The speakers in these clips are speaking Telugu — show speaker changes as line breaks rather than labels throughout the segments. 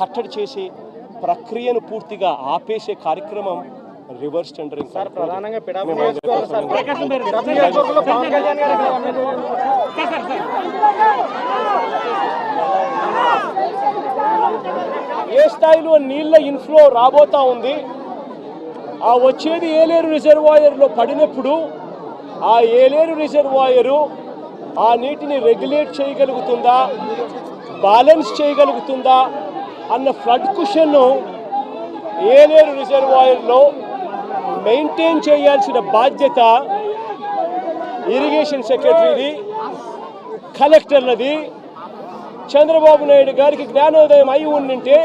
కట్టడి చేసే ప్రక్రియను పూర్తిగా ఆపేసే కార్యక్రమం రివర్స్ టెండరింగ్.
ప్రధానంగా
ఏ స్థాయిలో నీళ్ళ ఇన్ఫ్లో రాబోతా ఉంది, ఆ వచ్చేది ఏలేరు రిజర్వాయర్లో పడినప్పుడు ఆ ఏలేరు రిజర్వాయరు ఆ నీటిని రెగ్యులేట్ చేయగలుగుతుందా, బ్యాలెన్స్ చేయగలుగుతుందా అన్న ఫ్లడ్ కుషన్ను ఏలేరు రిజర్వాయర్లో మెయింటైన్ చేయాల్సిన బాధ్యత ఇరిగేషన్ సెక్రటరీది, కలెక్టర్లది. చంద్రబాబు నాయుడు గారికి జ్ఞానోదయం అయి ఉండింటే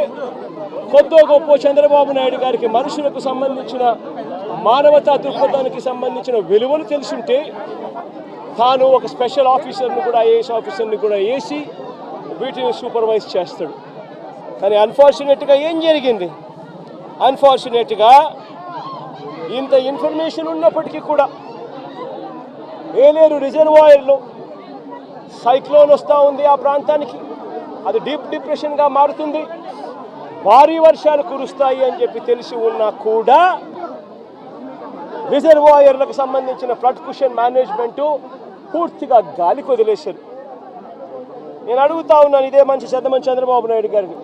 కొద్దో గొప్ప చంద్రబాబు నాయుడు గారికి మనుషులకు సంబంధించిన మానవతా దృక్పథానికి సంబంధించిన విలువలు తెలుసుంటే తాను ఒక స్పెషల్ ఆఫీసర్ని కూడా, ఐఏఎస్ ఆఫీసర్ని కూడా వేసి వీటిని సూపర్వైజ్ చేస్తాడు. కానీ అన్ఫార్చునేట్గా ఏం జరిగింది? అన్ఫార్చునేట్గా ఇంత ఇన్ఫర్మేషన్ ఉన్నప్పటికీ కూడా ఏలేరు రిజర్వాయర్లో సైక్లోన్ వస్తూ ఉంది, ఆ ప్రాంతానికి అది డీప్ డిప్రెషన్గా మారుతుంది, భారీ వర్షాలు కురుస్తాయి అని చెప్పి తెలిసి ఉన్నా కూడా రిజర్వాయర్లకు సంబంధించిన ఫ్లడ్ కుషన్ మేనేజ్మెంటు పూర్తిగా గాలికి వదిలేశారు. నేను అడుగుతా ఉన్నాను ఇదే మంచి చంద్రబాబు నాయుడు గారిని,